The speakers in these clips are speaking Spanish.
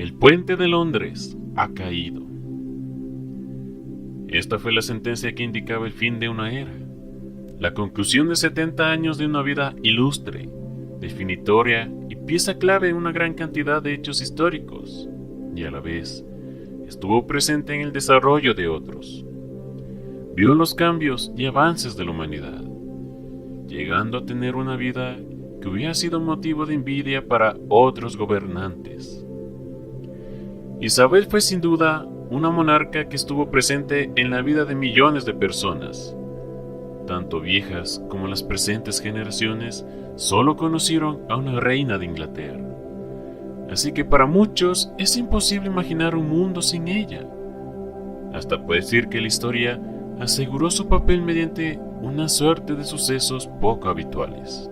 El puente de Londres ha caído. Esta fue la sentencia que indicaba el fin de una era, la conclusión de 70 años de una vida ilustre, definitoria y pieza clave en una gran cantidad de hechos históricos, y a la vez estuvo presente en el desarrollo de otros. Vio los cambios y avances de la humanidad, llegando a tener una vida que hubiera sido motivo de envidia para otros gobernantes. Isabel fue sin duda una monarca que estuvo presente en la vida de millones de personas. Tanto viejas como las presentes generaciones solo conocieron a una reina de Inglaterra. Así que para muchos es imposible imaginar un mundo sin ella. Hasta puede decir que la historia aseguró su papel mediante una suerte de sucesos poco habituales.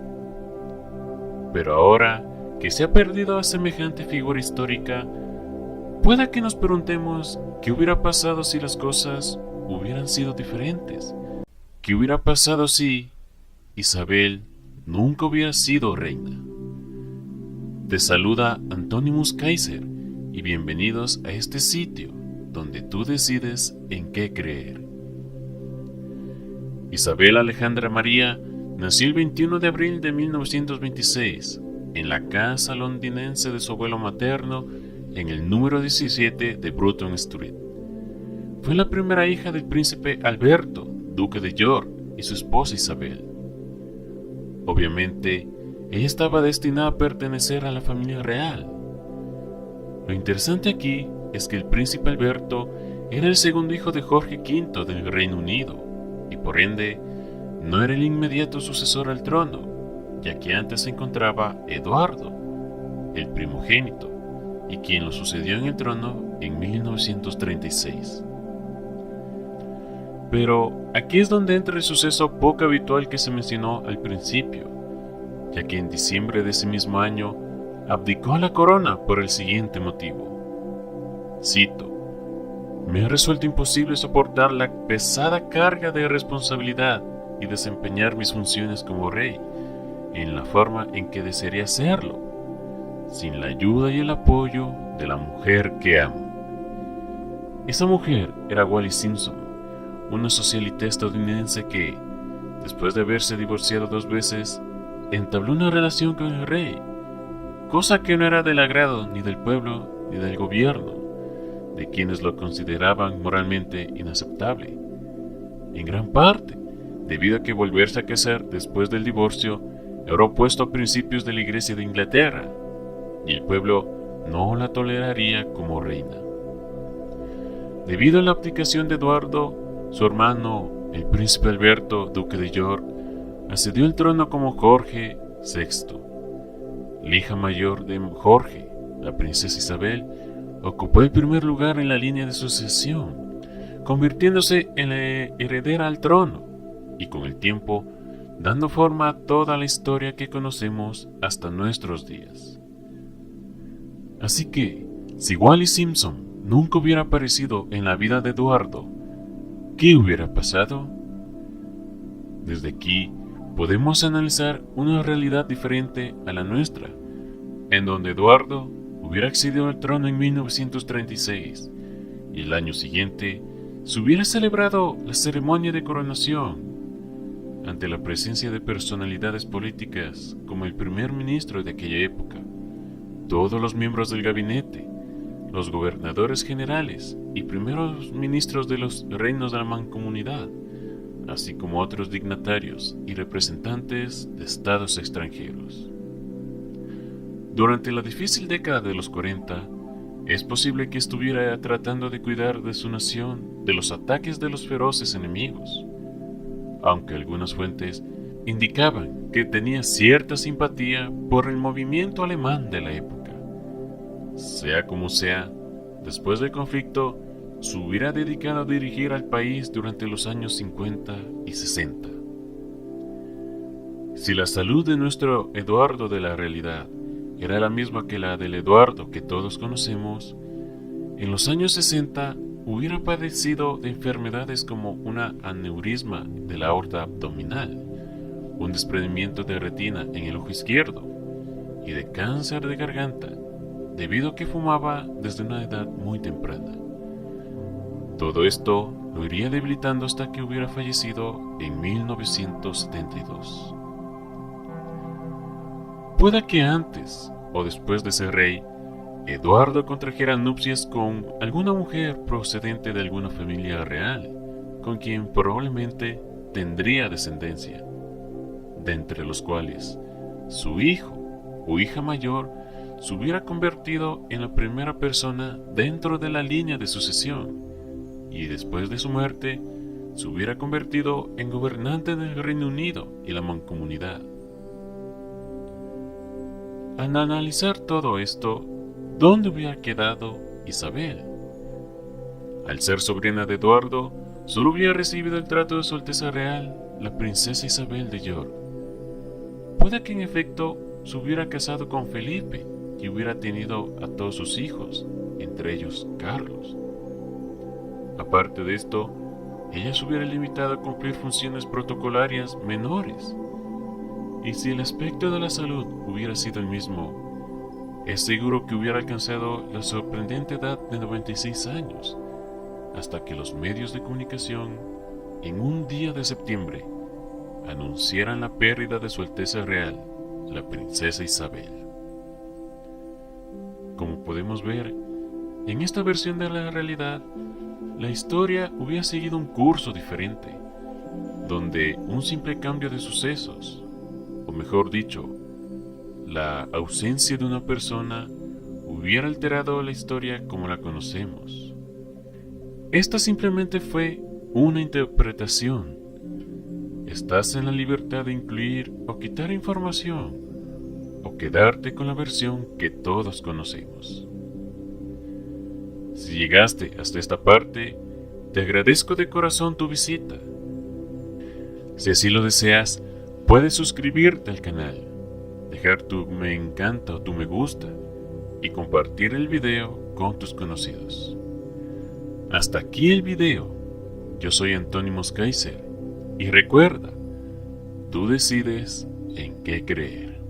Pero ahora que se ha perdido a semejante figura histórica, pueda que nos preguntemos qué hubiera pasado si las cosas hubieran sido diferentes. ¿Qué hubiera pasado si Isabel nunca hubiera sido reina? Te saluda Antonimus Kaiser y bienvenidos a este sitio donde tú decides en qué creer. Isabel Alejandra María nació el 21 de abril de 1926 en la casa londinense de su abuelo materno en el número 17 de Bruton Street. Fue la primera hija del príncipe Alberto, duque de York, y su esposa Isabel. Obviamente, ella estaba destinada a pertenecer a la familia real. Lo interesante aquí es que el príncipe Alberto era el segundo hijo de Jorge V del Reino Unido, y por ende, no era el inmediato sucesor al trono, ya que antes se encontraba Eduardo, el primogénito, y quien lo sucedió en el trono en 1936. Pero aquí es donde entra el suceso poco habitual que se mencionó al principio, ya que en diciembre de ese mismo año abdicó a la corona por el siguiente motivo. Cito: "Me ha resuelto imposible soportar la pesada carga de responsabilidad y desempeñar mis funciones como rey en la forma en que desearía hacerlo, sin la ayuda y el apoyo de la mujer que amo". Esa mujer era Wallis Simpson, una socialite estadounidense que, después de haberse divorciado 2 veces, entabló una relación con el rey, cosa que no era del agrado ni del pueblo ni del gobierno, de quienes lo consideraban moralmente inaceptable, en gran parte debido a que volverse a casar después del divorcio era opuesto a principios de la Iglesia de Inglaterra, y el pueblo no la toleraría como reina. Debido a la abdicación de Eduardo, su hermano, el príncipe Alberto, duque de York, accedió al trono como Jorge VI. La hija mayor de Jorge, la princesa Isabel, ocupó el primer lugar en la línea de sucesión, convirtiéndose en la heredera al trono, y con el tiempo dando forma a toda la historia que conocemos hasta nuestros días. Así que, si Wallis Simpson nunca hubiera aparecido en la vida de Eduardo, ¿qué hubiera pasado? Desde aquí podemos analizar una realidad diferente a la nuestra, en donde Eduardo hubiera accedido al trono en 1936 y el año siguiente se hubiera celebrado la ceremonia de coronación ante la presencia de personalidades políticas como el primer ministro de aquella época, todos los miembros del gabinete, los gobernadores generales y primeros ministros de los reinos de la mancomunidad, así como otros dignatarios y representantes de estados extranjeros. Durante la difícil década de los 40, es posible que estuviera tratando de cuidar de su nación de los ataques de los feroces enemigos, aunque algunas fuentes indicaban que tenía cierta simpatía por el movimiento alemán de la época. Sea como sea, después del conflicto, se hubiera dedicado a dirigir al país durante los años 50 y 60. Si la salud de nuestro Eduardo de la realidad era la misma que la del Eduardo que todos conocemos, en los años 60 hubiera padecido de enfermedades como una aneurisma de la aorta abdominal, un desprendimiento de retina en el ojo izquierdo y de cáncer de garganta, debido a que fumaba desde una edad muy temprana. Todo esto lo iría debilitando hasta que hubiera fallecido en 1972. Pueda que antes o después de ser rey, Eduardo contrajera nupcias con alguna mujer procedente de alguna familia real, con quien probablemente tendría descendencia, de entre los cuales su hijo o hija mayor se hubiera convertido en la primera persona dentro de la línea de sucesión, y después de su muerte se hubiera convertido en gobernante del Reino Unido y la Mancomunidad. Al analizar todo esto, ¿dónde hubiera quedado Isabel? Al ser sobrina de Eduardo, solo hubiera recibido el trato de su Alteza Real, la princesa Isabel de York. Puede que en efecto se hubiera casado con Felipe y hubiera tenido a todos sus hijos, entre ellos Carlos. Aparte de esto, ella se hubiera limitado a cumplir funciones protocolarias menores. Y si el aspecto de la salud hubiera sido el mismo, es seguro que hubiera alcanzado la sorprendente edad de 96 años, hasta que los medios de comunicación, en un día de septiembre, anunciaran la pérdida de su Alteza Real, la princesa Isabel. Como podemos ver, en esta versión de la realidad, la historia hubiera seguido un curso diferente, donde un simple cambio de sucesos, o mejor dicho, la ausencia de una persona, hubiera alterado la historia como la conocemos. Esta simplemente fue una interpretación. Estás en la libertad de incluir o quitar información, o quedarte con la versión que todos conocemos. Si llegaste hasta esta parte, te agradezco de corazón tu visita. Si así lo deseas, puedes suscribirte al canal, dejar tu me encanta o tu me gusta y compartir el video con tus conocidos. Hasta aquí el video. Yo soy Antonio Moscaiser y recuerda, tú decides en qué creer.